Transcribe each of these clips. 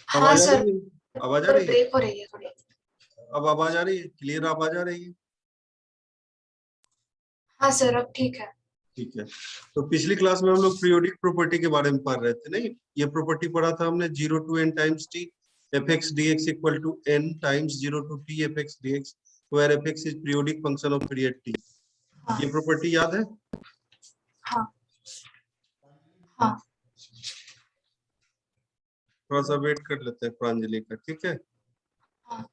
हाँ आवाज आ सर, रही है? आवाज आ पर रही है? ब्रेक हो रही है थोड़ी। अब आवाज आ रही है? क्लियर आवाज आ रही है? हाँ सर, अब ठीक है। ठीक है। तो पिछली क्लास में हम लोग पीरियोडिक प्रॉपर्टी के बारे में पढ़ रहे थे, नहीं? ये प्रॉपर्टी पढ़ा था हमने, 0 to n times t F X D X equal to n times 0 to t F X D X, where F X is periodic function of period t। हाँ ये प्रॉपर्टी याद है? हाँ हाँ थोड़ा सा वेट कर लेते हैं प्रांजलि का, ठीक है? हाँ।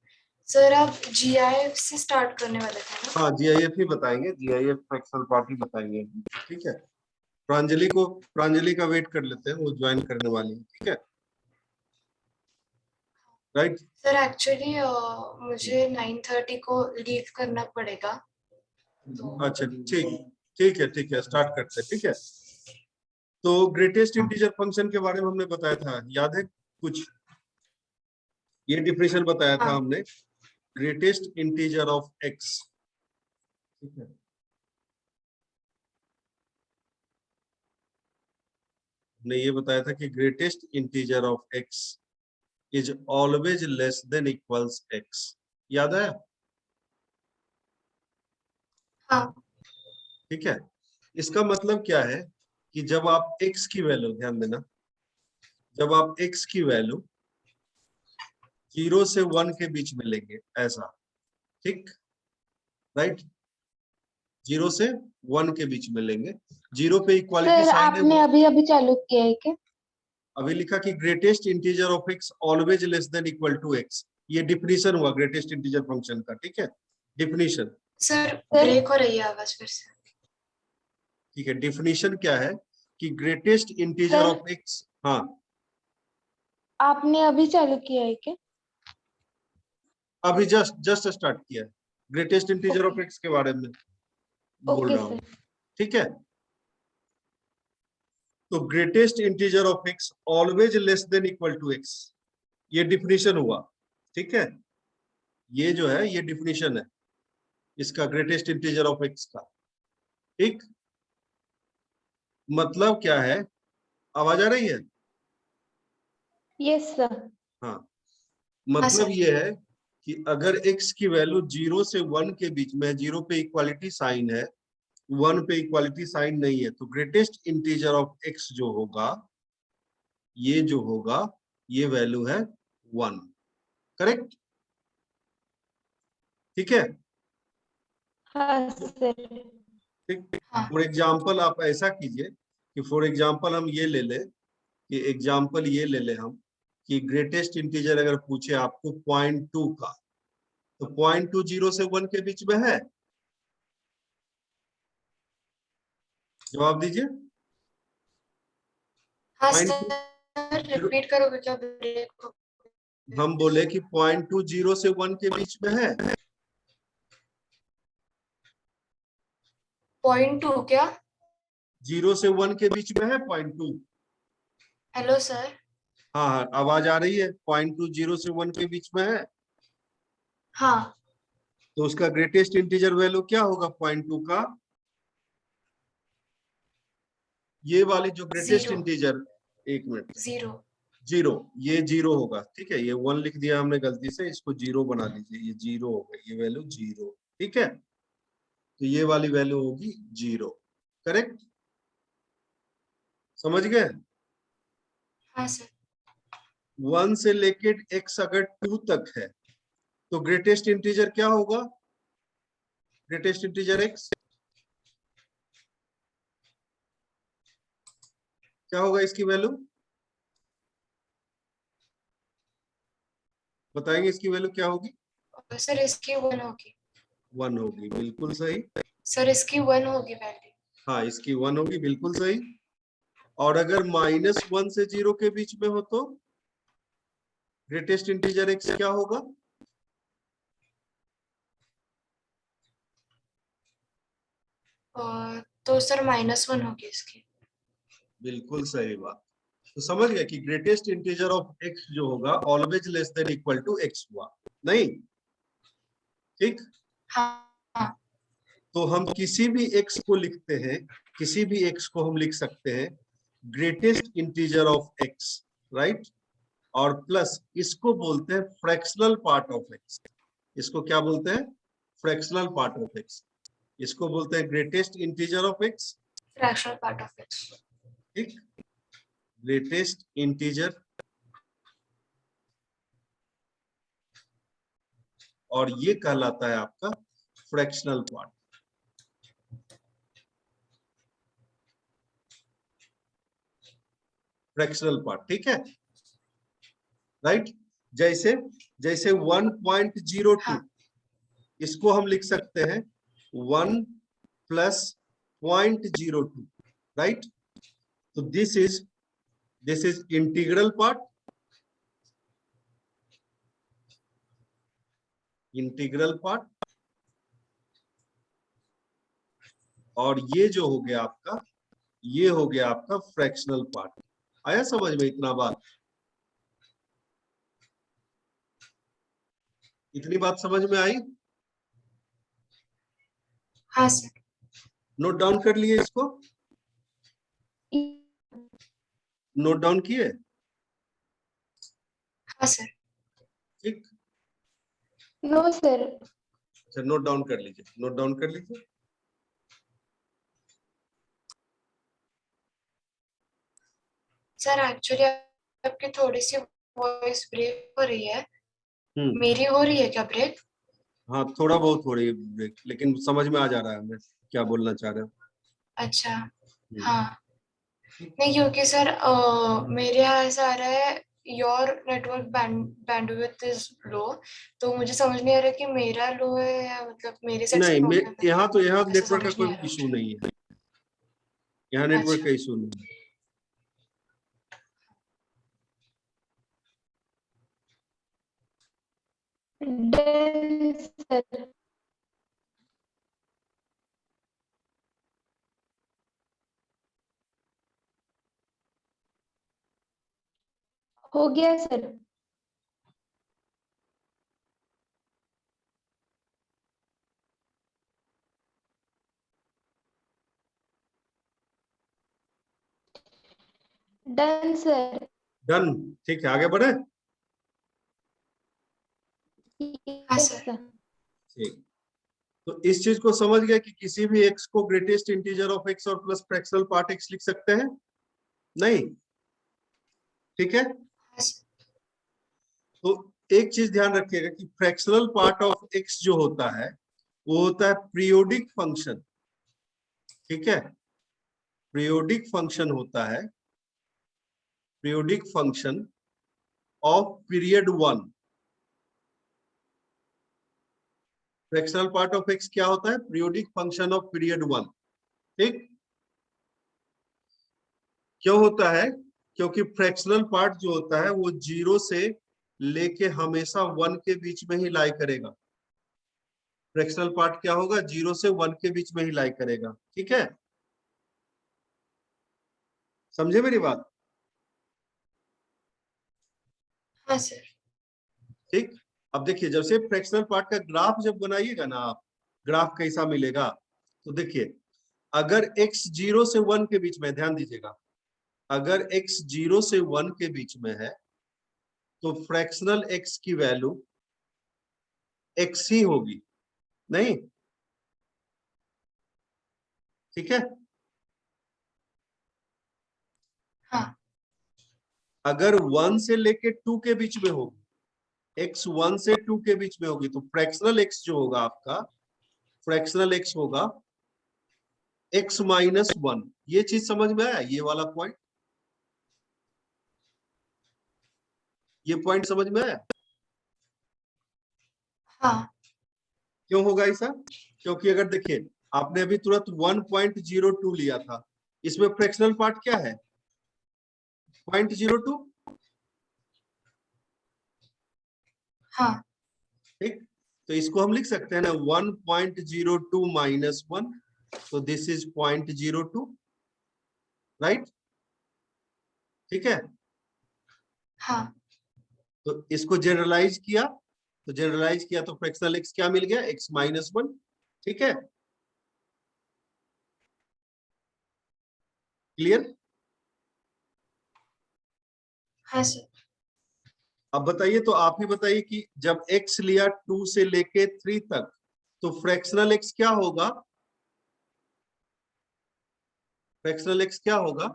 सर आप जीआईएफ से स्टार्ट करने वाले थे ना? हाँ, जीआईएफ ही बताएंगे, जीआईएफ फ्रैक्शनल पार्ट ही बताएंगे, ठीक है? प्रांजलि का वेट कर लेते हैं, वो ज्वाइन करने वाली है, ठीक है? राइट। सर एक्चुअली मुझे 9:30 को लीव करना पड़ेगा तो। अच्छा, ठीक है, स्टार्ट करते हैं, ठीक है? तो ग्रेटेस्ट इंटीजर फंक्शन के बारे में हमने बताया था, याद है कुछ? ये डिफिनेशन बताया था हाँ हमने, ग्रेटेस्ट इंटीजर ऑफ एक्स, ठीक है? हमने ये बताया था कि greatest integer of x is always less than equals x, याद है? हाँ ठीक है। इसका मतलब क्या है कि जब आप x की वैल्यू, ध्यान देना, जब आप x की वैल्यू 0 से 1 के बीच में लेंगे, ऐसा, ठीक? राइट, 0 से 1 के बीच में लेंगे, 0 पे इक्वालिटी सर साइन है आपने वो। अभी अभी चालू किया है क्या? अभी लिखा कि greatest integer of x always less than equal to x, ये डिफिनीशन हुआ ग्रेटेस्ट इंटीजर फंक्शन का, ठीक है? डिफिनीशन। सर, ब्रेक हो रही है आवाज फिर से। ठीक है, डिफिनीशन क्या है कि greatest integer sir of x, हाँ आपने अभी चालू किया है क्या? अभी जस्ट जस्ट स्टार्ट किया है, greatest integer of okay x के बारे में बोल ओके रहा हूँ, सर। ठीक है? तो greatest integer of x always less than equal to x, ये डिफिनीशन हुआ, ठीक है? ये जो है ये डिफिनीशन है इसका, ग्रेटेस्ट इंटीजर ऑफ x का, ठीक? मतलब क्या है? आवाज आ रही है? Yes sir. हाँ, हाँ मतलब सर। ये है कि अगर x की वैल्यू 0 से 1 के बीच में है, 0 पे इक्वालिटी साइन है, 1 पे इक्वालिटी साइन नहीं है, तो ग्रेटेस्ट इंटीजर ऑफ x जो होगा, ये जो होगा, ये वैल्यू है 1, करेक्ट? ठीक है? हाँ सर। ठीक। हाँ फॉर एग्जाम्पल आप ऐसा कीजिए कि फॉर एग्जाम्पल हम ये ले लें, कि एग्जाम्पल ये ले लें हम, कि ग्रेटेस्ट इंटीजर अगर पूछे आपको 0.2 का, तो 0.2 0 से 1 के बीच में है? जवाब दीजिए। हाँ 0.2, सर, रिपीट करोगे क्या? ब्रेक हो। हम बोले कि 0.2 0 से 1 के बीच में है? 0.2 क्या? 0 से 1 के बीच में है 0.2? Hello sir. हाँ हाँ, आवाज आ रही है? 0.2 0 से 1 के बीच में है, हाँ तो उसका ग्रेटेस्ट इंटीजर वैल्यू क्या होगा 0.2 का? ये वाली जो ग्रेटेस्ट 0 इंटीजर, एक मिनट, 0। 0, ये 0 होगा, ठीक है? ये 1 लिख दिया हमने गलती से, इसको 0 बना लीजिए, ये 0 होगा, ये वैल्यू 0, ठीक है? तो ये वाली वैल्यू होगी 0, करेक्ट? समझ गए? हाँ सर। 1 से लेके x अगर 2 तक है, तो ग्रेटेस्ट इंटीजर क्या होगा? ग्रेटेस्ट इंटीजर x क्या होगा? इसकी वैल्यू बताएंगे, इसकी वैल्यू क्या होगी? सर इसकी 1 होगी। 1 होगी, बिल्कुल सही। सर इसकी 1 होगी वैल्यू। हाँ, इसकी 1 होगी, बिल्कुल सही। और अगर -1 से 0 के बीच में हो तो ग्रेटेस्ट इंटीजर x क्या होगा? तो सर -1 होगी इसकी। बिल्कुल सही बात। तो समझ गए कि ग्रेटेस्ट इंटीजर ऑफ x जो होगा always less than equal to x हुआ, नहीं? ठीक। हाँ हाँ तो हम किसी भी x को लिखते हैं, किसी भी x को हम लिख सकते हैं greatest integer of x, right? और प्लस इसको बोलते हैं फ्रैक्शनल पार्ट ऑफ एक्स। इसको क्या बोलते हैं? Fractional part of x. इसको बोलते हैं greatest integer of x. Fractional part of x. ठीक, ग्रेटेस्ट इंटीजर, और ये कहलाता है आपका फ्रैक्शनल पार्ट। फ्रैक्शनल पार्ट, ठीक है, राइट। जैसे जैसे 1.02, हाँ। इसको हम लिख सकते हैं 1 प्लस 0.02, राइट। तो this is integral part, integral part, और ये जो हो गया आपका, ये हो गया आपका फ्रैक्शनल पार्ट। आया समझ में इतना बात? इतनी बात समझ में आई? हाँ सर। नोट डाउन कर लिए इसको? नोट डाउन किए? हाँ सर। ठीक, नो सर। अच्छा नोट डाउन कर लीजिए, नोट डाउन कर लीजिए। सर एक्चुअली आपकी थोड़ी सी वॉइस ब्रेक हो रही है। हम्म, मेरी हो रही है क्या ब्रेक? हाँ थोड़ा बहुत हो रही है ब्रेक, लेकिन समझ में आ जा रहा है मैं क्या बोलना चाह रहे हो। अच्छा। हम्म, हाँ। नहीं क्योंकि सर मेरे यहाँ ऐसा आ रहा है your network bandwidth is low, तो मुझे समझ नहीं आ रहा कि मेरा लो है या मतलब मेरे साइड से नहीं मैं प्रॉब्लम है। यहाँ ऐसा नेटवर्क का समझ कोई नहीं आ इशू रहा। नहीं है, यहाँ नेटवर्क अच्छा। का इशू नहीं है। Done sir. हो गया सर। Done sir. डन, ठीक है, आगे बढ़े। हाँ यस सर। सर। ठीक, तो इस चीज को समझ गया कि किसी भी एक्स को ग्रेटेस्ट इंटीजर ऑफ एक्स और प्लस फ्रैक्शनल पार्ट एक्स लिख सकते हैं? नहीं, ठीक है। हाँ सर। तो एक चीज ध्यान रखिएगा कि फ्रैक्शनल पार्ट ऑफ एक्स जो होता है वो होता है पीरियोडिक फंक्शन, ठीक है। पीरियोडिक फंक्शन होता है, periodic function of period 1। Fractional part of x क्या होता है? पीरियोडिक फंक्शन ऑफ पीरियड 1, ठीक। क्यों होता है? क्योंकि फ्रैक्शनल पार्ट जो होता है वो 0 से लेके हमेशा 1 के बीच में ही लाई करेगा। फ्रैक्शनल पार्ट क्या होगा? 0 से 1 के बीच में ही लाई करेगा, ठीक है। समझे मेरी बात? हाँ सर। ठीक, अब देखिए जब से फ्रैक्शनल पार्ट का ग्राफ जब बनाइएगा ना आप, ग्राफ कैसा मिलेगा? तो देखिए अगर x 0 से 1 के बीच में, ध्यान दीजिएगा, अगर x 0 से 1 के बीच में है तो फ्रैक्शनल x की वैल्यू x ही होगी, नहीं? ठीक है। हाँ। अगर 1 से लेके 2 के बीच में होगी, x 1 से 2 के बीच में होगी, तो फ्रैक्शनल x जो होगा आपका, फ्रैक्शनल x होगा x माइनस 1। ये चीज समझ में आया? ये वाला पॉइंट, ये पॉइंट समझ में आया? हाँ। क्यों होगा ऐसा? क्योंकि अगर देखिए आपने अभी तुरंत 1.02 लिया था, इसमें फ्रैक्शनल पार्ट क्या है? 0.02, हाँ। ठीक। तो इसको हम लिख सकते हैं ना 1.02 माइनस 1, तो दिस इज 0.02, राइट, ठीक है। हाँ। तो इसको जनरलाइज किया, तो जनरलाइज किया तो फ्रैक्शनल एक्स क्या मिल गया? x माइनस 1, ठीक है। क्लियर? हाँ सर। अब बताइए, तो आप ही बताइए कि जब x लिया 2 से लेके 3 तक, तो फ्रैक्शनल x क्या होगा? फ्रैक्शनल x क्या होगा?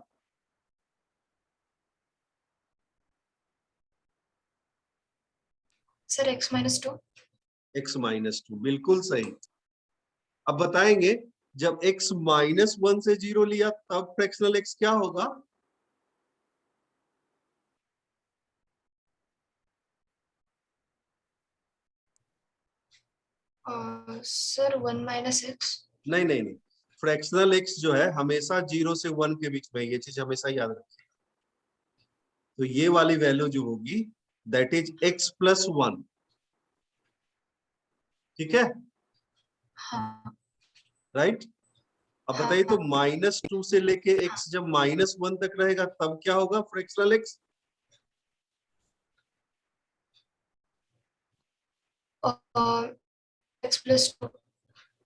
Sir x-2। x-2, बिल्कुल सही। अब बताएंगे जब x-1 से 0 लिया तब फ्रैक्शनल x क्या होगा? Sir 1 - x। नहीं नहीं नहीं, फ्रैक्शनल x जो है हमेशा 0 से 1 के बीच में, ये चीज हमेशा याद रखिए। तो ये वाली वैल्यू जो होगी दैट इज x+1, ठीक है, हाँ राइट। अब हाँ बताइए, तो हाँ -2 से लेके हाँ। x जब -1 तक रहेगा तब क्या होगा फ्रैक्शनल x? x+2।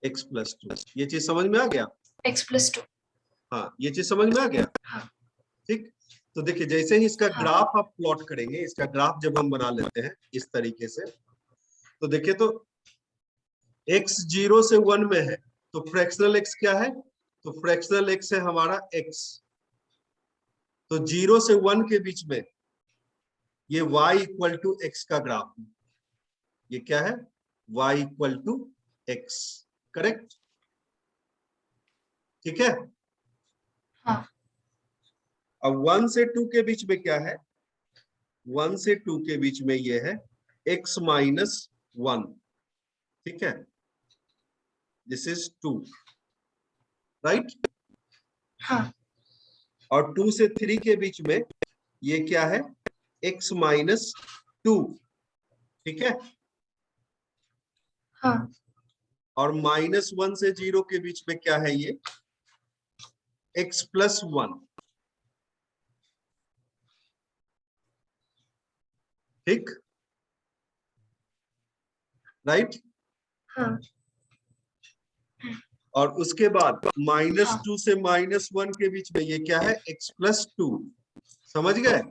x+2। ये चीज समझ में आ गया? x+2। हाँ, ये चीज समझ में आ गया, हाँ ठीक। तो देखिए, जैसे ही इसका हाँ ग्राफ आप प्लॉट करेंगे, इसका ग्राफ जब हम बना लेते हैं इस तरीके से, तो देखिए, तो x 0 से 1 में है, तो फ्रैक्शनल x क्या है? तो फ्रैक्शनल x है हमारा x। तो 0 से 1 के बीच में ये y = x का ग्राफ है। ये क्या है? y = x, करेक्ट, ठीक है। हाँ अब 1 से 2 के बीच में क्या है? 1 से 2 के बीच में ये है x-1, ठीक है, दिस इज 2, राइट। हाँ और 2 से 3 के बीच में ये क्या है? x-2, ठीक है। हाँ और -1 से 0 के बीच में क्या है? ये x+1, ठीक, राइट। हाँ और उसके बाद हाँ -2 से -1 के बीच में ये क्या है? x+2, समझ गए?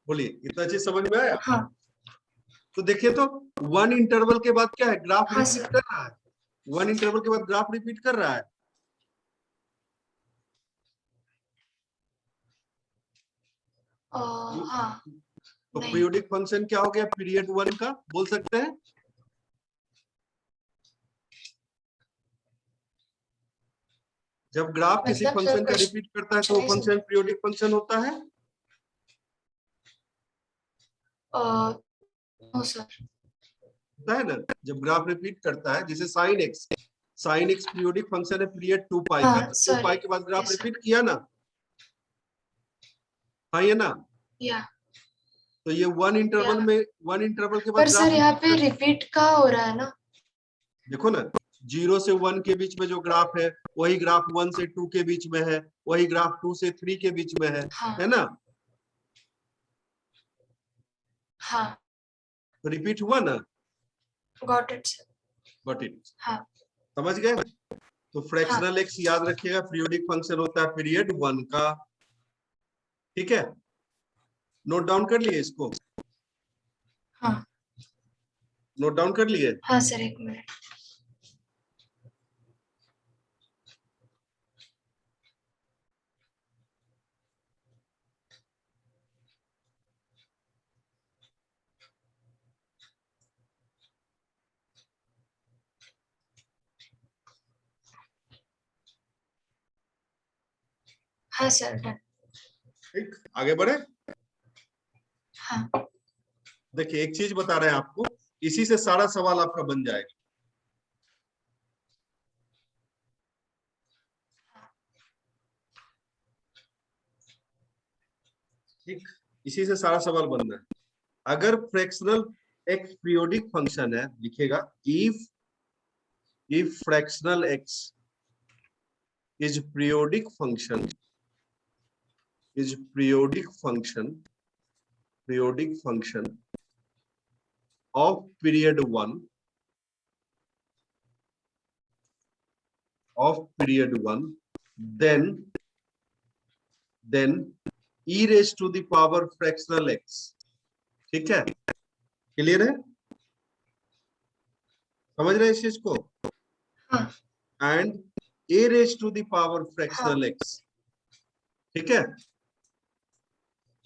बोलिए, इतना चीज समझ में आया? हाँ तो देखिए, तो 1 इंटरवल के बाद क्या है? ग्राफ हाँ रिपीट सर। कर रहा है। 1 इंटरवल के बाद ग्राफ रिपीट कर रहा है। हाँ तो नहीं। पीरियोडिक फंक्शन क्या हो गया पीरियड 1 का, बोल सकते हैं? जब ग्राफ किसी मतलब सर फंक्शन का कुछ रिपीट करता है तो वो नहीं फंक्शन समझ। पीरियोडिक फंक्शन होता है। No sir. होता है ना, जब ग्राफ रिपीट करता है, जैसे साइन एक्स पीरियोडिक फंक्शन है पीरियड 2π का, हाँ तो 2π सॉरी। के बाद ग्राफ यस सर। रिपीट किया ना, हाँ ये ना। या तो ये 1 या इंटरवल में, 1 इंटरवल के बाद पर ग्राफ सर यहाँ रिपीट पे कर, रिपीट कहाँ हो रहा है ना। देखो ना, 0 से 1 के बीच में जो ग्राफ है वही ग्राफ 1 से 2 के बीच में है, वही ग्राफ 2 से 3 के बीच में है हाँ ना। हाँ तो रिपीट हुआ ना, got it sir. Got it, हाँ समझ गए? तो हाँ फ्रैक्शनल एक्स याद रखिएगा पीरियोडिक फंक्शन होता है पीरियड 1 का, ठीक है। नोट डाउन कर लिए इसको? हाँ नोट डाउन कर लिए? हाँ सर, एक मिनट। हाँ सर डन। ठीक, आगे बढ़े। हाँ देखिए, एक चीज बता रहे हैं आपको, इसी से सारा सवाल आपका बन जाएगा, ठीक, इसी से सारा सवाल बन रहा है। अगर फ्रैक्शनल एक्स पीरियोडिक फंक्शन है, लिखेगा if fractional X is periodic function, is periodic function of period 1, then e raise to the power fractional x, ठीक है, क्लियर है, समझ रहे हैं इस चीज को, हाँ and a raise to the power हाँ फ्रैक्शनल x, ठीक है,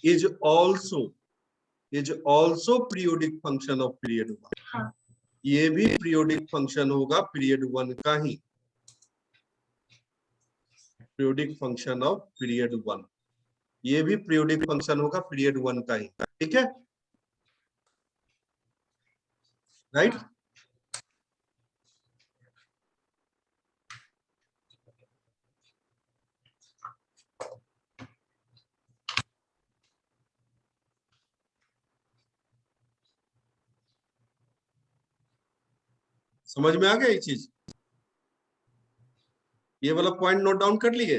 is also periodic function of period 1, हाँ ये भी पीरियोडिक फंक्शन होगा पीरियड 1 का ही, पीरियोडिक फंक्शन ऑफ पीरियड 1, ये भी पीरियोडिक फंक्शन होगा पीरियड 1 का ही, ठीक है, राइट। समझ में आ गया ये चीज, ये वाला पॉइंट नोट डाउन कर लिए।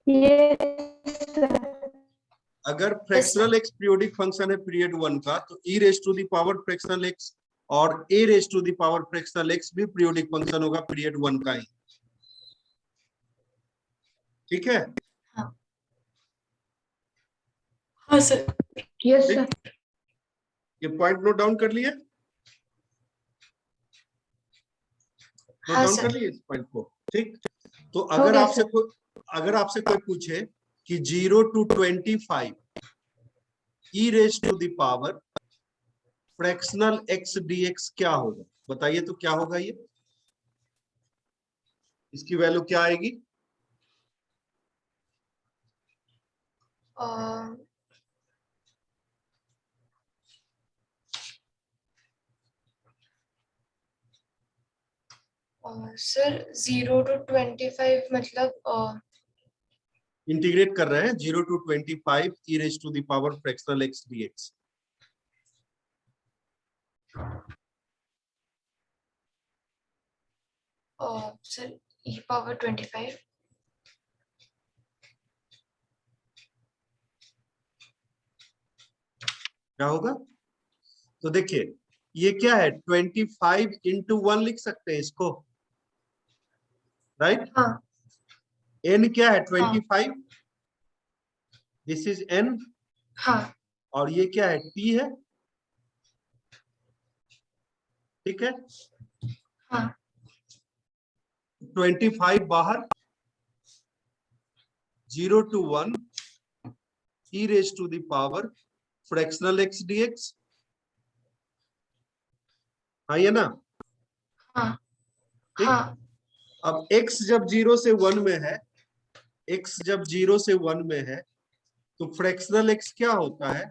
Yes sir. अगर फ्रैक्शनल एक्स पीरियोडिक फंक्शन है पीरियड 1 का, तो e raise to the power fractional X और a raise to the power fractional X भी पीरियोडिक फंक्शन होगा पीरियड 1 का ही, ठीक है, हाँ सर। यस ठीक? सर। ये पॉइंट नोट डाउन कर लिए, नोट हाँ डाउन कर सर। लिए इस पॉइंट को, ठीक। तो हो अगर गया आपसे कोई पूछे कि 0 to 25 e raise to the power fractional x dx क्या होगा, बताइए तो क्या होगा ये, इसकी वैल्यू क्या आएगी, सर 0 to 25 मतलब इंटीग्रेट कर रहे हैं 0 to 25 e raise to the power fractional x dx, sir e power 25 क्या होगा, तो देखिए ये क्या है 25 into 1 लिख सकते हैं इसको, राइट, हाँ n क्या है हाँ 25, दिस इज n, हाँ और ये क्या है t है, ठीक है, हाँ 25 बाहर, 0 to 1 e raise to the power fractional x dx, हाँ ये ना, हाँ ठीक। हाँ अब x जब 0 से 1 में है, x जब 0 से 1 में है, तो फ्रैक्शनल x क्या होता है,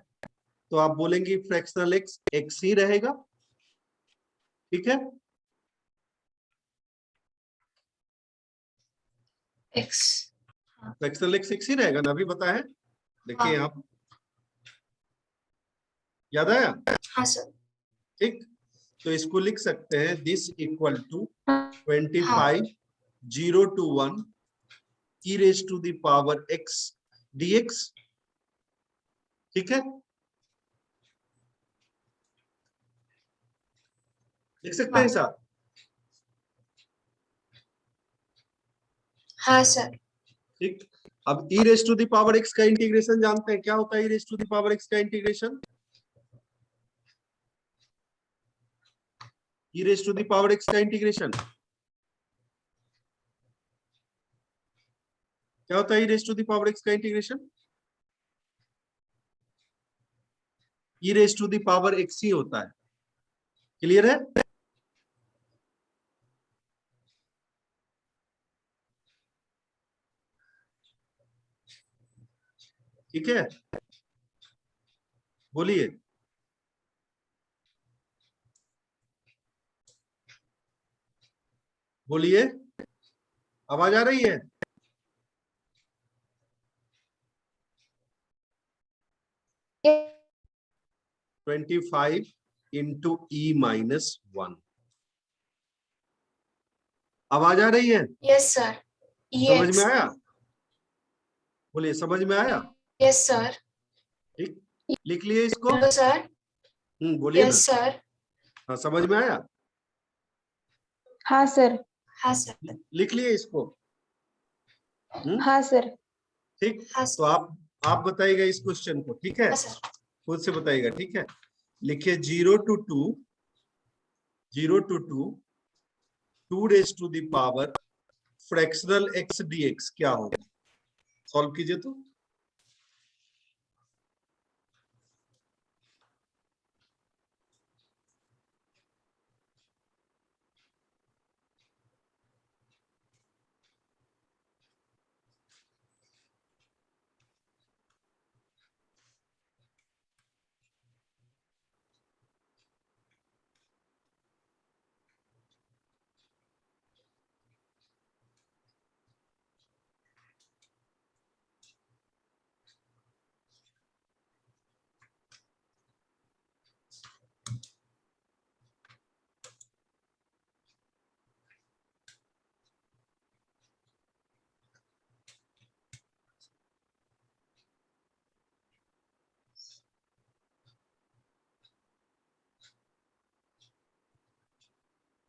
तो आप बोलेंगे फ्रैक्शनल x x ही रहेगा, ठीक है, x फ्रैक्शनल x x ही रहेगा ना, अभी बताया है, देखिए हाँ आप, याद आया, हाँ सर। ठीक, तो इसको लिख सकते हैं दिस इक्वल टू हाँ 25 0 to 1 e raise to the power x dx, ठीक है, लिख सकते हैं साहब, हाँ सर। ठीक। अब e raise to the power x का इंटीग्रेशन जानते हैं, क्या होता है e raise to the power x का integration, e raise to the power x का इंटीग्रेशन क्या होता है, e raise to the power x का integration, e raise to the power x ही होता है, क्लियर है, ठीक है, बोलिए, बोलिए, आवाज आ रही है, yes, 25 into e minus 1, आवाज आ रही है, यस सर। समझ में ex आया, बोलिए समझ में आया, यस सर। ठीक, लिख लिए इसको, हेलो सर। बोलिए ना, यस सर। हाँ समझ में आया, हाँ सर। हाँ सर। लिख लिए इसको, हाँ सर। ठीक, हाँ तो आप बताइएगा इस क्वेश्चन को, ठीक है, सर। खुद से बताइएगा, ठीक है। लिखिए 0 to 2 2 raised to the power fractional x dx क्या होगा? सॉल्व कीजिए तो।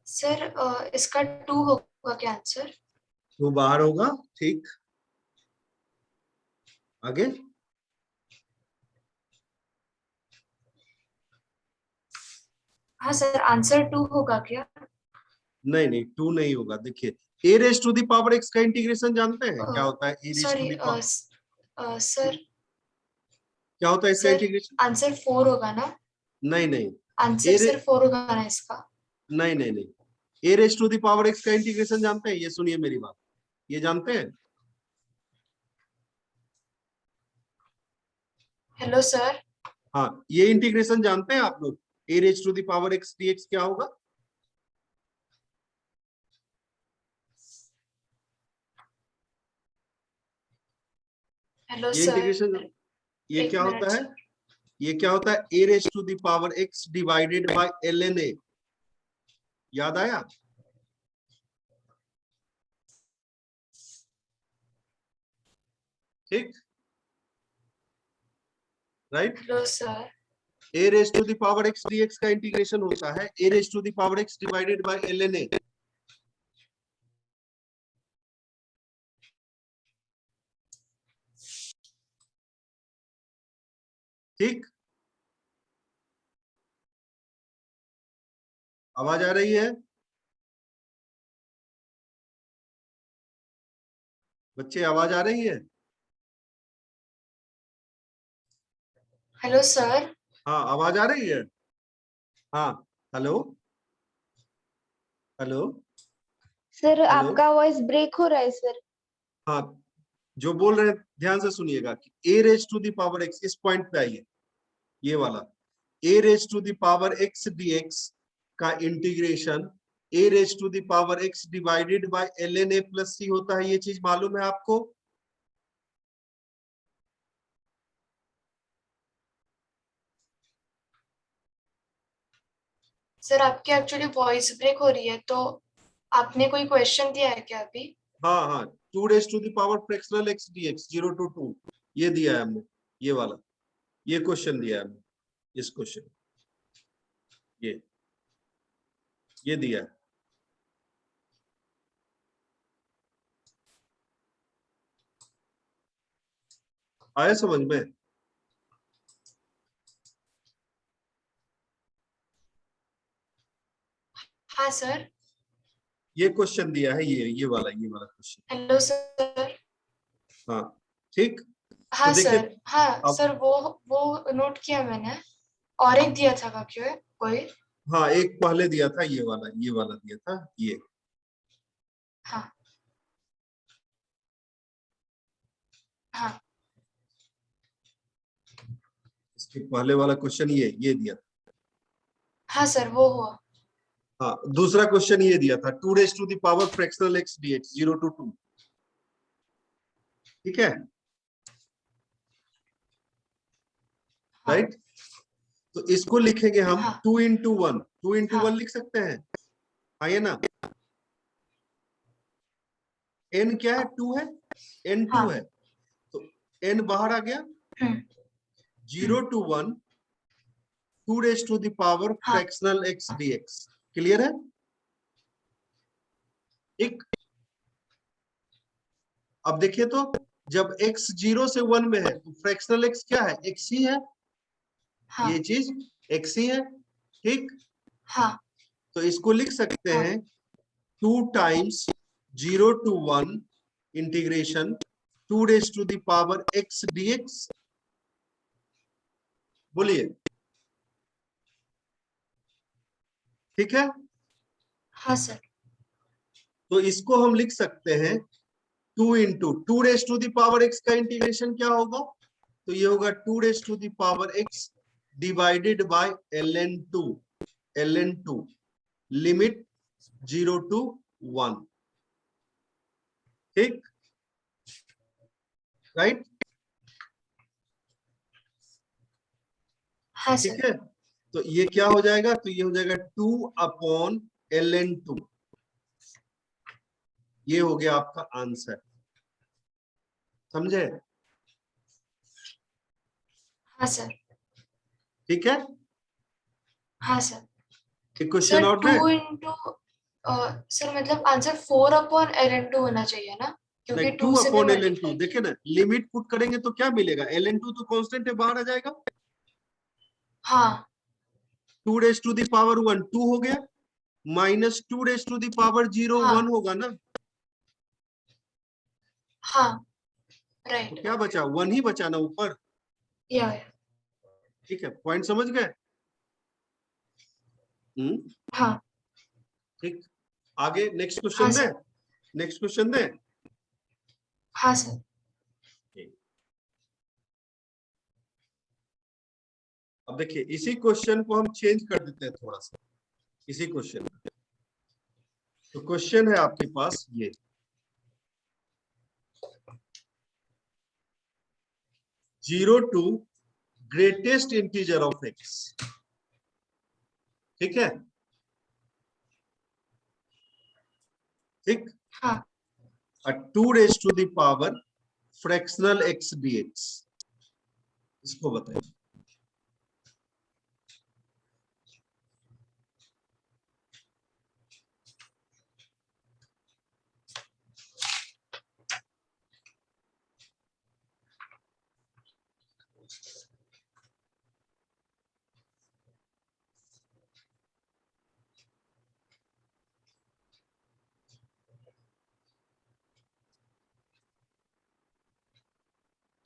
सर इसका 2 होगा क्या आंसर? वो बाहर होगा, ठीक, आगे। हाँ सर, आंसर 2 होगा क्या? नहीं नहीं, 2 नहीं होगा। देखिए a raise to the power x का इंटीग्रेशन जानते हैं क्या होता है? a raise to sorry the power, sir, क्या होता है इसका सर इंटीग्रेशन? आंसर 4 होगा ना? नहीं नहीं, आंसर a रे, सर 4 होगा ना इसका? नहीं नहीं नहीं, a raise to the power x का इंटीग्रेशन जानते हैं? ये सुनिए मेरी बात, ये जानते हैं? Hello sir. हाँ, ये इंटीग्रेशन जानते हैं आप लोग? a raise to the power x dx क्या होगा? हेलो ये सर। इंटीग्रेशन, ये एक क्या मिनट होता है? सर। ये क्या होता है? a raise to the power x divided by ln a, याद आया? ठीक, right. Hello sir. a raise to the power x dx का इंटीग्रेशन होता है a raise to the power x divided by ln a। ठीक, आवाज आ रही है बच्चे? आवाज आ रही है? Hello sir. हाँ, आवाज आ रही है? हाँ, हेलो हेलो सर हेलो। आपका वॉइस ब्रेक हो रहा है सर। हाँ, जो बोल रहे हैं ध्यान से सुनिएगा कि a raise to the power x, इस पॉइंट पे आइए, ये वाला a raise to the power x dx का integration a raise to the power x divided by ln a plus c होता है। ये चीज मालूम है आपको? सर आपकी एक्चुअली वॉइस ब्रेक हो रही है, तो आपने कोई क्वेश्चन दिया है क्या अभी? हाँ हाँ, 2 raise to the power fractional x dx 0 to 2, ये दिया है हमने, ये वाला, ये क्वेश्चन दिया है हमने, इस क्वेश्चन, ये दिया है। आया समझ में? हाँ सर। ये क्वेश्चन दिया है, ये वाला क्वेश्चन। Hello sir. हाँ, ठीक, तो हाँ देखिए सर, हाँ अब, सर, वो नोट किया मैंने। और एक दिया था क्या कोई? हाँ एक पहले दिया था, ये वाला दिया था, ये। हाँ हाँ इसके पहले वाला क्वेश्चन ये दिया था। हाँ सर, वो हुआ। हाँ, दूसरा क्वेश्चन ये दिया था 2 raise to the power fractional x dx 0 to 2, ठीक है, हाँ राइट। तो इसको लिखेंगे हम हाँ 2 into 1, 2 into 1 हाँ लिख सकते हैं, आइए ना। n क्या है? 2 है, n 2 हाँ। है, तो n बाहर आ गया, हम्म 0 to 1 2 raise to the power हाँ फ्रैक्शनल x dx, क्लियर है? ठीक, अब देखिए तो जब x 0 से 1 में है तो फ्रैक्शनल x क्या है? x ही है। हाँ ये चीज x ही है, ठीक। हाँ तो इसको लिख सकते हाँ हैं 2 times 0 to 1 integration 2 raised to the power x dx। बोलिए, ठीक है। हाँ सर। तो इसको हम लिख सकते हैं 2 into 2 raised to the power x का इंटीग्रेशन क्या होगा? तो ये होगा 2 raised to the power x divided bye ln2 limit 0 to 1, ठीक, राइट, हाँ ठीक सर। है। तो ये क्या हो जाएगा? तो ये हो जाएगा 2/ln2। ये हो गया आपका आंसर, समझे? हाँ सर। ठीक है। हाँ सर। एक क्वेश्चन सर और है। 2 इंटू सर मतलब आंसर 4/ln2 होना चाहिए ना, नहीं, क्योंकि 2 2 से भी अपॉन ln2 मल्टीप्लाई देखिए किया। ना, लिमिट पुट करेंगे तो क्या मिलेगा? ln2 तो कांस्टेंट है, बाहर आ जाएगा। हाँ 2 रेज टू द पावर 1 2 हो गया, minus 2 raise to the power 0 1 हाँ होगा ना। हाँ तो राइट। क्या बचा? 1 ही बचा ना ऊपर। या ठीक है, पॉइंट समझ गए? हाँ ठीक। आगे नेक्स्ट हाँ क्वेश्चन दे, सर। नेक्स्ट क्वेश्चन दे। हाँ सर। अब देखिए, इसी क्वेश्चन को हम चेंज कर देते हैं थोड़ा सा, इसी क्वेश्चन को। तो क्वेश्चन है आपके पास ये, 0 to greatest integer of x, ठीक है, ठीक। हाँ 2 raised to the power fractional x dx, इसको बताइए।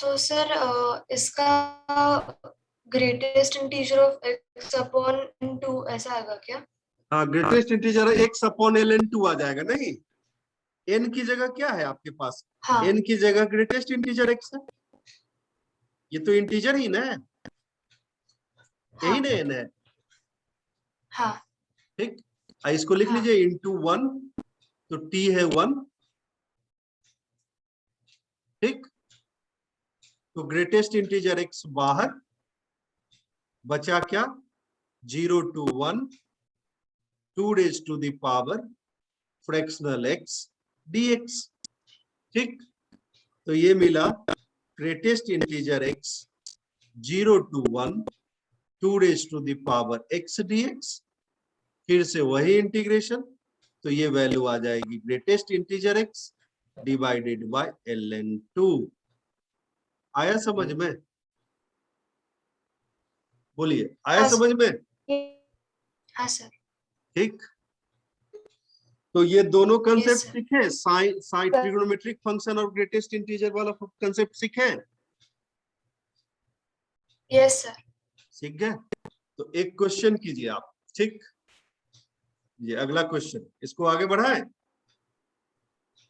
तो सर इसका ग्रेटेस्ट इंटीजर ऑफ x/2 ऐसा आएगा क्या? हाँ, greatest integer x upon ln2 आ जाएगा। नहीं, n की जगह क्या है आपके पास? हाँ n की जगह ग्रेटेस्ट इंटीजर x है। ये तो इंटीजर ही ना है, हाँ यही ना n है, हाँ ठीक। इसको लिख हाँ लीजिए इंटू 1, तो t है 1, ठीक। तो ग्रेटेस्ट इंटीजर x बाहर, बचा क्या? 0 to 1 2 raised to the power fractional x dx, ठीक। तो ये मिला greatest integer x 0 to 1 2 raised to the power x dx। फिर से वही इंटीग्रेशन, तो ये वैल्यू आ जाएगी greatest integer x divided bye ln2। आया समझ में? बोलिए, आया हाँ समझ सर। में? हाँ सर। ठीक। तो ये दोनों यस कंसेप्ट सर। सीखे, साइन साइन ट्रिग्नोमेट्रिक फंक्शन और ग्रेटेस्ट इंटीजर वाला कंसेप्ट सीखे, यस सर। सीख गए? तो एक क्वेश्चन कीजिए आप, ठीक। ये अगला क्वेश्चन, इसको आगे बढ़ाएं।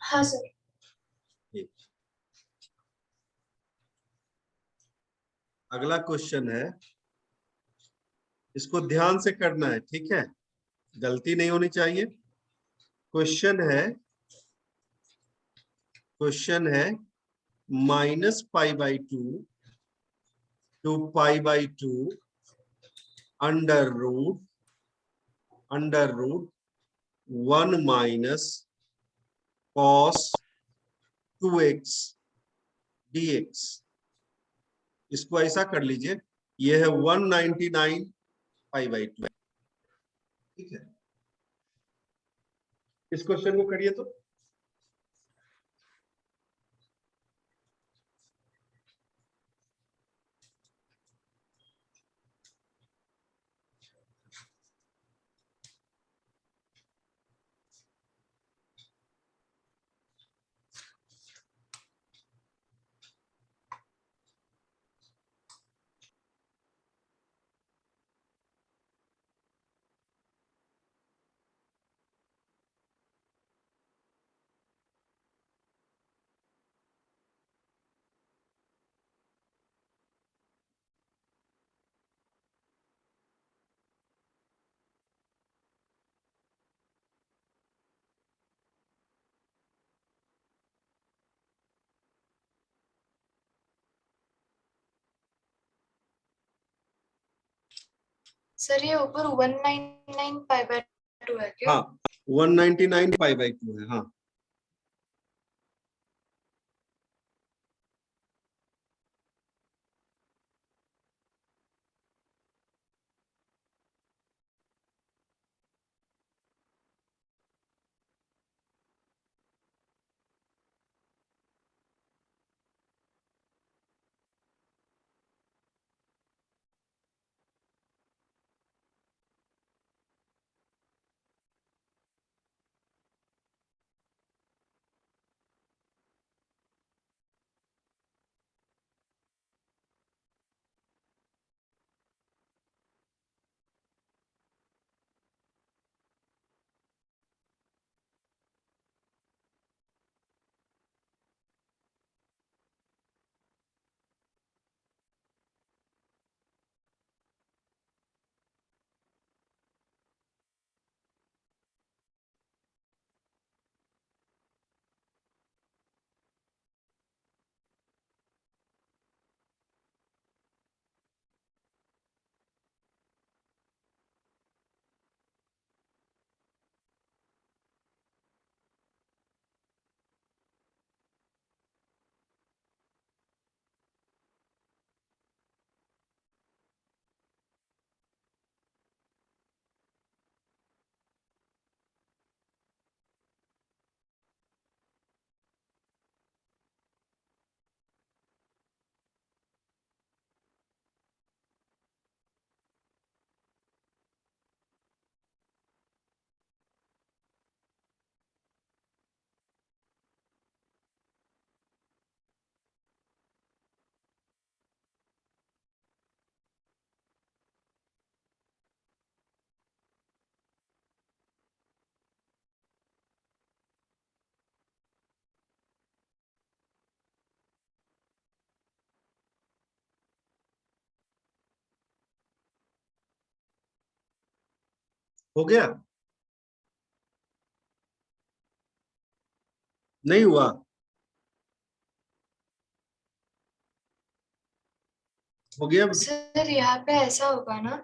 हाँ सर। ठीक। अगला क्वेश्चन है, इसको ध्यान से करना है, ठीक है, गलती नहीं होनी चाहिए। क्वेश्चन है -π/2 to π/2 under root 1 minus cos 2x dx। इसको ऐसा कर लीजिए, ये है 199 π/2, ठीक है। इस क्वेश्चन को करिए तो सर ये ऊपर 199 पाई बाय 2 है क्या? हाँ 199 पाई बाई 2 है। हाँ हो गया, नहीं हुआ? हो गया? सर यहाँ पे ऐसा होगा ना,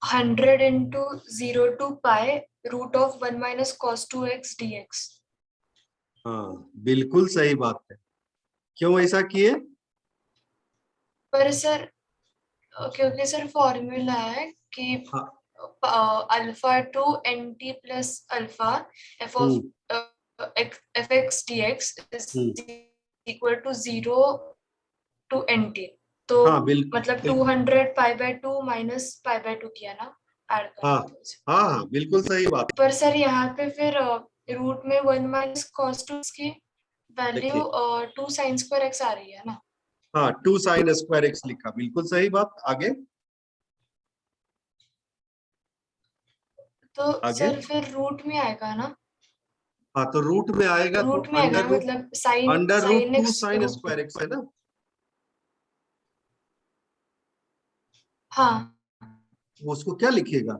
100 into 0 to pi root of 1 minus cos 2x dx। हाँ बिल्कुल सही बात है। क्यों ऐसा किए? पर सर क्योंकि सर फॉर्मूला है कि हाँ alpha to N T plus alpha F of hmm F X D X hmm is equal to 0 to NT। तो हाँ बिल्कुल मतलब बिल्कुल। 200 pi by 2 minus pi by 2 किया ना, ऐड हाँ करना था उसे। हाँ हाँ बिल्कुल सही बात। पर सर यहाँ पे फिर रूट में 1 माइनस कॉस 2 की वैल्यू देखिए 2 साइन स्क्वायर एक्स आ रही है ना। हाँ 2 साइन स्क्वायर एक्स लिखा, बिल्कुल सही बात। आगे तो आगे। सर फिर रूट में आएगा ना, हाँ तो रूट में आएगा तो रूट में आएगा अंडर ना, रूट, मतलब sine under root sine 2 X sine root. Square X है ना। हाँ वो उसको क्या लिखेगा?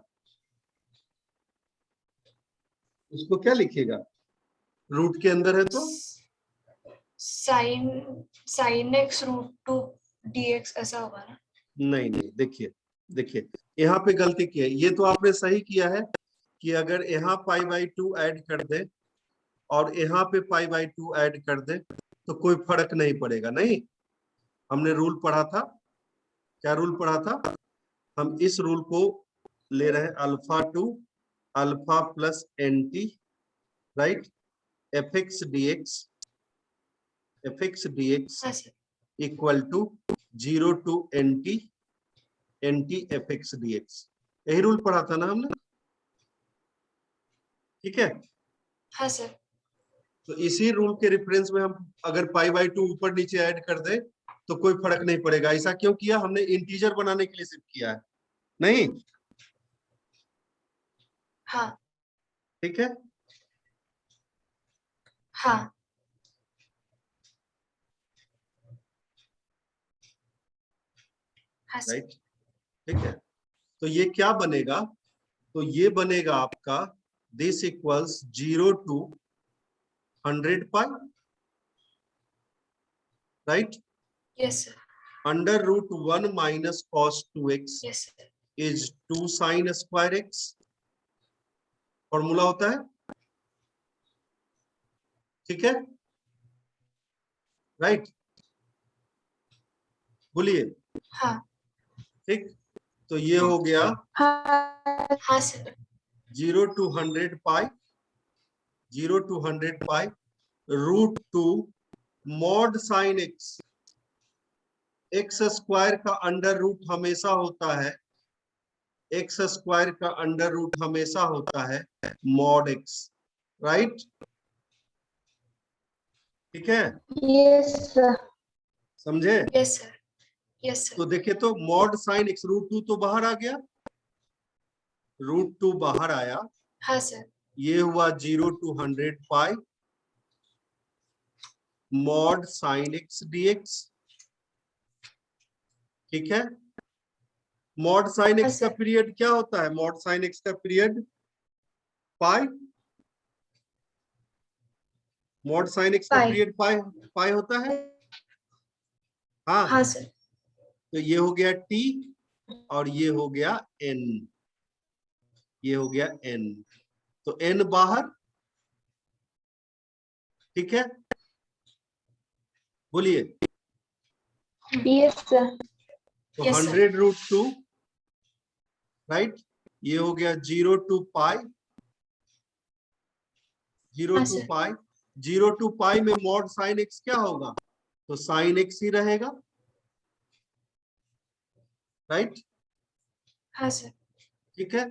उसको क्या लिखेगा? रूट के अंदर है तो sine sine X root two dx ऐसा होगा ना। नहीं नहीं। देखिए देखिए, यहाँ पे गलती की है। ये तो आपने सही किया है कि अगर यहाँ पाई बाई 2 ऐड कर दे और यहाँ पे पाई बाई 2 ऐड कर दे तो कोई फर्क नहीं पड़ेगा। नहीं, हमने रूल पढ़ा था। क्या रूल पढ़ा था? हम इस रूल को ले रहे हैं, alpha to alpha plus N T, right, F X D X हाँ sir. Equal to 0 to NT NT F X D X. यही रूल पढ़ा था ना हमने? ठीक है। हाँ सर। तो इसी रूल के रेफरेंस में हम अगर पाई बाई 2 ऊपर नीचे ऐड कर दे तो कोई फर्क नहीं पड़ेगा। ऐसा क्यों किया? हमने इंटीजर बनाने के लिए सिर्फ किया है। नहीं, हाँ ठीक है। हाँ हाँ सर। राइट, ठीक है। तो ये क्या बनेगा? तो ये बनेगा आपका this equals 0 to 100 pi, right, yes sir. Under root 1 minus cos 2x yes sir. Is 2 sin square X, formula होता है, ठीक है, राइट, बोलिए, हाँ ठीक। तो ये हो गया हाँ हाँ sir 0 to 100 pi, 0 to 100 pi √2 mod sine x. X square का अंडर रूट हमेशा होता है, एक्स स्क्वायर का अंडर रूट हमेशा होता है मॉड एक्स, राइट, ठीक है, यस सर। समझे। यस सर यस तो सर देखिए तो मॉड साइन एक्स √2 तो बाहर आ गया, √2 बाहर आया, हाँ सर ये हुआ 0 to 100 pi mod sine X DX, ठीक है। मॉड साइन हाँ एक्स का सर पीरियड क्या होता है, मॉड साइन एक्स का period pi, mod sine X का पाई पीरियड पाई पाई होता है, हाँ। हाँ सर तो ये हो गया टी और ये हो गया एन, ये हो गया एन, तो एन बाहर, ठीक है, बोलिए। Yes sir. तो यस सर 100√2, राइट, ये हो गया 0 to पाई, 0 हाँ to सर पाई, 0 to पाई में मॉड साइन एक्स क्या होगा, तो साइन एक्स ही रहेगा, राइट, हाँ सर ठीक है।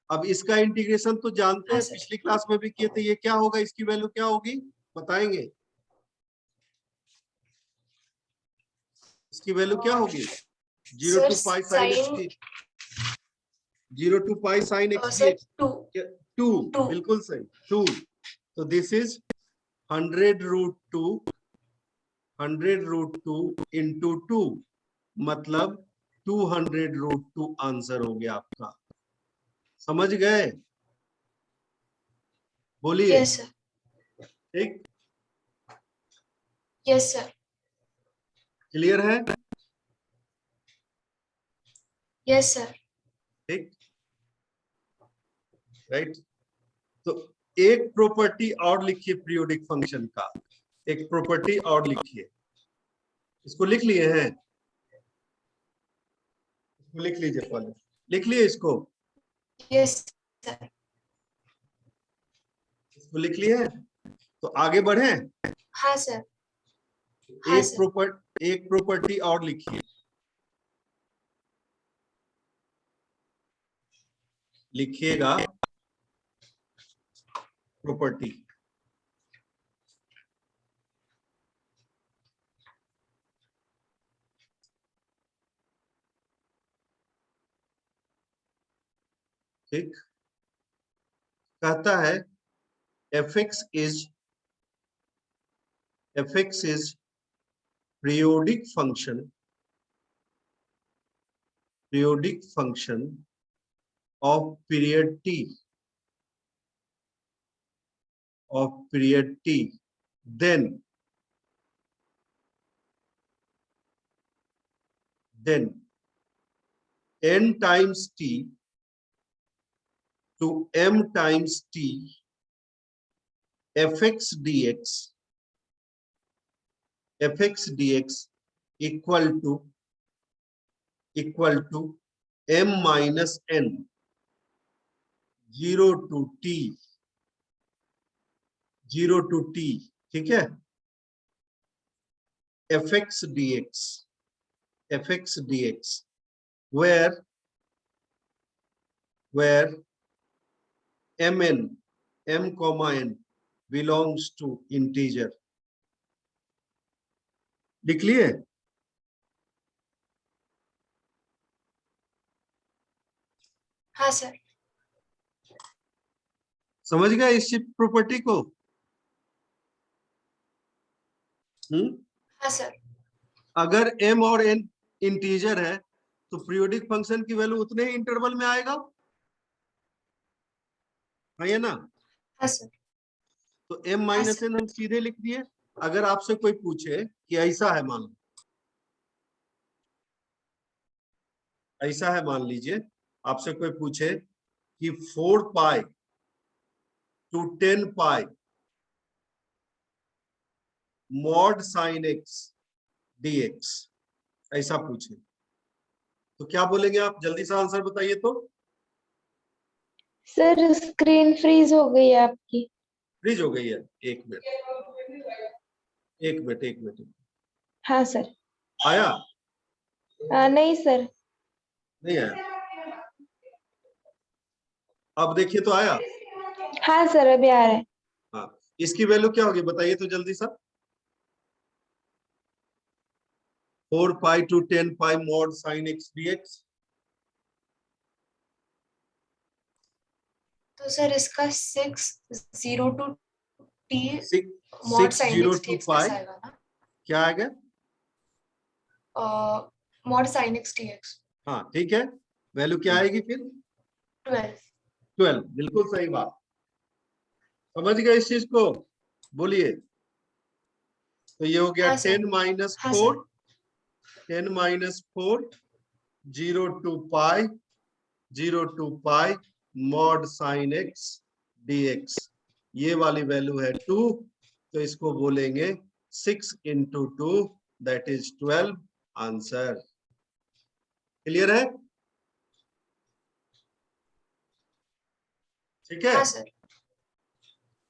अब इसका इंटीग्रेशन तो जानते हाँ हैं, सर पिछली क्लास में भी किए थे, ये क्या होगा, इसकी वैल्यू क्या होगी बताएंगे, इसकी वैल्यू क्या होगी, 0 sir to pi sine X sine D, 0 to pi sine X D sir X, 2 2, 2 बिल्कुल सही, 2। तो दिस इज 100√2, 100√2 इंटू 2, मतलब 200√2 आंसर हो गया आपका, समझ गए, बोलिए, यस सर ठीक, यस सर क्लियर है, यस सर ठीक, राइट। तो एक प्रॉपर्टी और लिखिए पीरियोडिक फंक्शन का, एक प्रॉपर्टी और लिखिए, इसको लिख लिए हैं, इसको लिख लीजिए पहले, लिख लिए इसको, यस सर इसको लिख लिए हैं, तो आगे बढ़े, हाँ सर हाँ सर एक प्रॉपर्टी और लिखिए, लिखिएगा प्रॉपर्टी, ठीक, कहता है fx is periodic function of period t, then n times t to m times t fx dx equal to m minus n 0 to t, ठीक है, fx dx where m comma n belongs to integer, लिख लिए, हाँ sir समझ गए इस property को, हाँ सर अगर m और n इंटीजर है तो पीरियोडिक फंक्शन की वैल्यू उतने ही इंटरवल में आएगा, है ना, हाँ सर तो m माइनस n हम सीधे लिख दिए। अगर आपसे कोई पूछे कि ऐसा है, मान लो ऐसा है, मान लीजिए आपसे कोई पूछे कि 4 pi to 10 pi mod sine X dx, ऐसा पूछे तो क्या बोलेंगे आप? जल्दी से आंसर बताइए तो। सर स्क्रीन फ्रीज हो गई है आपकी। फ्रीज हो गई है? एक मिनट, एक मिनट, एक मिनट। हाँ सर। आया? नहीं सर। नहीं आया? अब देखिए तो आया? हाँ सर अभी आ रहा है। हाँ, इसकी वैल्यू क्या होगी बताइए तो जल्दी सा। 4 pi to 10 pi mod sine X dx। तो सर इसका 6 to t mod sine 6 X to dx pi कैसा आएगा ना? क्या आएगा? मॉड साइन एक्स dx हाँ ठीक है, वैल्यू क्या आएगी फिर? 12। 12। बिल्कुल सही बात, समझ गए इस चीज को? बोलिए। तो ये हो गया हाँ सर। 10 माइनस हाँ sir. 4, 10 minus 4, 0 to pi, 0 to pi mod sine X dx। ये वाली वैल्यू है 2, तो इसको बोलेंगे 6 into 2, that is 12 answer. Clear है? ठीक है? हाँ सर।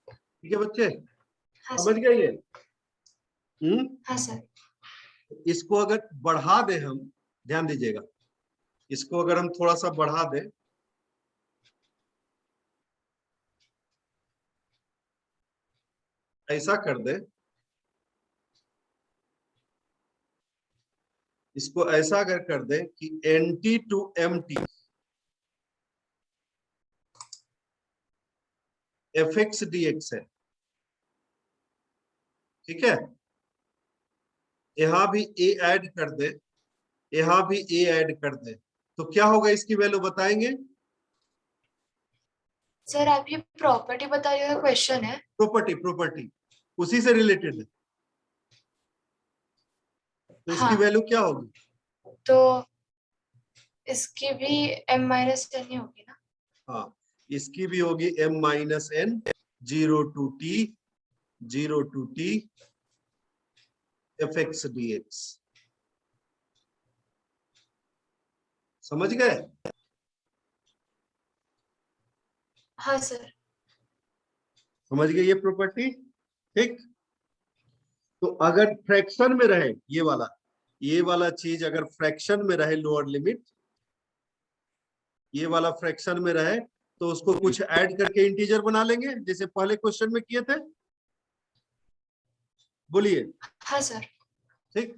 ठीक है बच्चे, हाँ समझ सर। गए ये? हाँ सर। इसको अगर बढ़ा दें हम, ध्यान दीजिएगा, इसको अगर हम थोड़ा सा बढ़ा दें, ऐसा कर दें, इसको ऐसा अगर कर दें कि nt to mt fx dx है, ठीक है? यहां भी a ऐड कर दे, यहां भी a ऐड कर दे, तो क्या होगा इसकी वैल्यू बताएंगे? सर आप ये प्रॉपर्टी बता रहे हो, क्वेश्चन है? प्रॉपर्टी, प्रॉपर्टी उसी से रिलेटेड है, तो इसकी हाँ, वैल्यू क्या होगी? तो इसकी भी m-n ही होगी ना? हाँ, इसकी भी होगी m minus N, 0 to t, 0 to t fx dx। समझ गए? हाँ सर। समझ गए ये प्रॉपर्टी? ठीक। तो अगर फ्रैक्शन में रहे ये वाला चीज अगर फ्रैक्शन में रहे, लोअर लिमिट ये वाला फ्रैक्शन में रहे, तो उसको कुछ ऐड करके इंटीजर बना लेंगे, जैसे पहले क्वेश्चन में किए थे। बोलिए। हाँ सर। ठीक।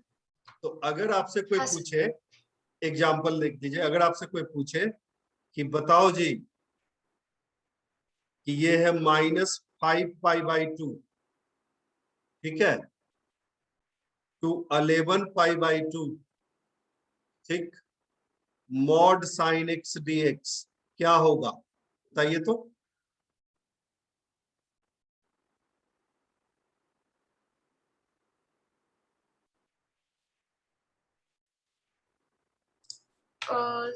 तो अगर आपसे कोई हाँ सर। पूछे, एग्जाम्पल लिख दीजिए, अगर आपसे कोई पूछे कि बताओ जी कि ये है -5 पाई/2, ठीक है, टू 11 पाई/2, ठीक, मॉड साइन एक्स dx, क्या होगा बताइए तो। अ,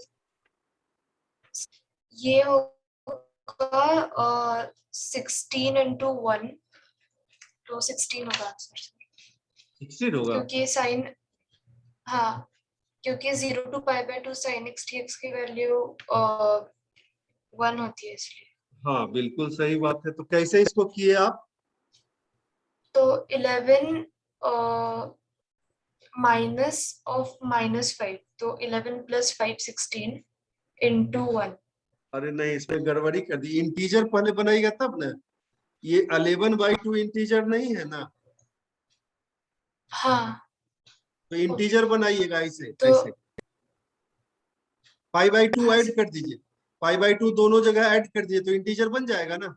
ये होगा 16 into 1, तो 16 होगा आंसर, 16 होगा? क्योंकि साइन, हाँ, क्योंकि 0 to π/2 साइन एक्स dx की वैल्यू 1 होती है इसलिए। हाँ बिल्कुल सही बात है, तो कैसे इसको किए आप? तो 11 माइनस ऑफ -5, तो 11 + 5 16 into 1। अरे नहीं, इसमें गड़बड़ी कर दी, इंटीजर पहले बनाएगा तब ना। ये 11/2 इंटीजर नहीं है ना, हाँ। तो ओके। इंटीजर बनाइएगा ऐसे तो ऐसे, π/2 हाँ ऐड कर दीजिए, π/2 दोनों जगह ऐड कर दिए तो इंटीजर बन जाएगा ना।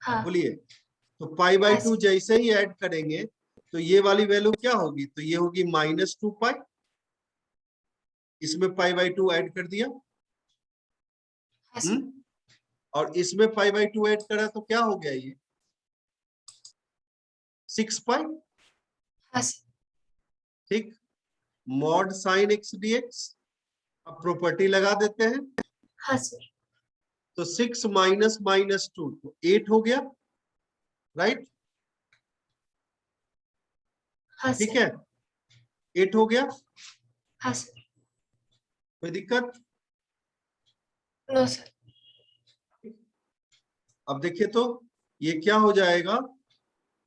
हाँ। बोलिए। तो हाँ π/2 सर। जैसे ही ऐड करेंगे तो ये वाली वैल्यू क्या होगी? तो ये होगी -2π, इसमें π/2 ऐड कर दिया, हाँ सर। और इसमें π/2 ऐड करा तो क्या हो गया? ये 6π, हाँ सर। ठीक, मॉड साइन एक्स dx, अब प्रॉपर्टी लगा देते हैं। हाँ सर। तो 6 माइनस माइनस 2 तो 8 हो गया, राइट? हाँ ठीक सर। है, 8 हो गया। हाँ सर। कोई दिक्कत? No sir. अब देखिए तो ये क्या हो जाएगा,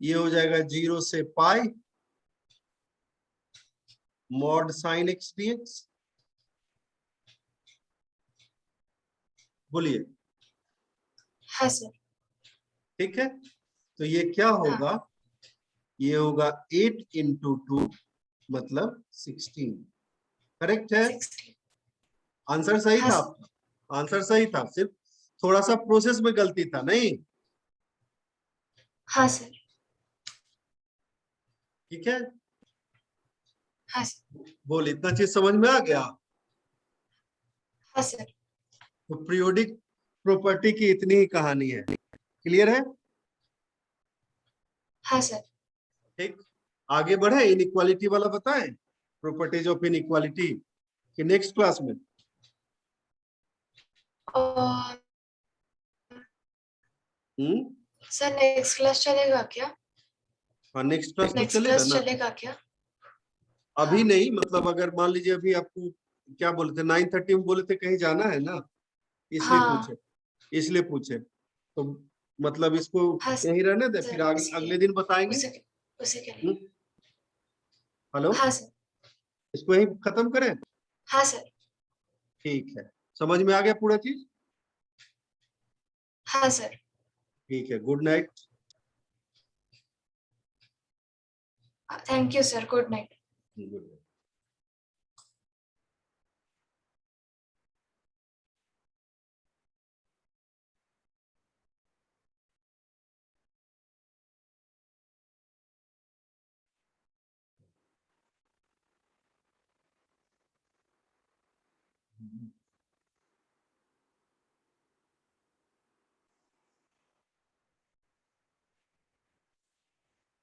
ये हो जाएगा 0 से पाई मॉड साइन एक्स डीएक्स। बोलिए। हाँ सर। ठीक है, तो ये क्या हाँ। होगा, ये होगा 8 इंटू 2 मतलब 16। करेक्ट है? 16। आंसर सही हाँ था सर। आपका, आंसर सही था, सिर्फ थोड़ा सा प्रोसेस में गलती था, नहीं? हाँ सर। ठीक है, हाँ सर। बोल, इतना चीज समझ में आ गया? हाँ सर। तो पीरियोडिक प्रॉपर्टी की इतनी ही कहानी है। क्लियर है? हाँ सर। ठीक, आगे बढ़े, इनइक्वालिटी वाला बताएं, प्रॉपर्टीज ऑफ इनइक्वालिटी कि नेक्स्ट क्लास में? और हम्म, सर नेक्स्ट क्लास चलेगा क्या? हाँ नेक्स्ट क्लास तो नेक्स्ट चलेगा क्लास ना। चलेगा क्या? अभी हाँ। नहीं, मतलब अगर मान लीजिए अभी आपको क्या बोले थे, 9:30 में बोले थे कहीं जाना है ना, इसलिए हाँ। पूछे, इसलिए पूछे। तो मतलब इसको हाँ यहीं रहने दे, फिर सर। आगे उसी के अगले दिन बताएंगे। उसी के उसी के लिए। हम्म, हेलो, हाँ सर। इसको यहीं खत्म करें? हाँ सर। ठीक है, समझ में आ गया पूरा चीज? हाँ सर। ठीक है, good night. Thank you sir. Good night. Good night.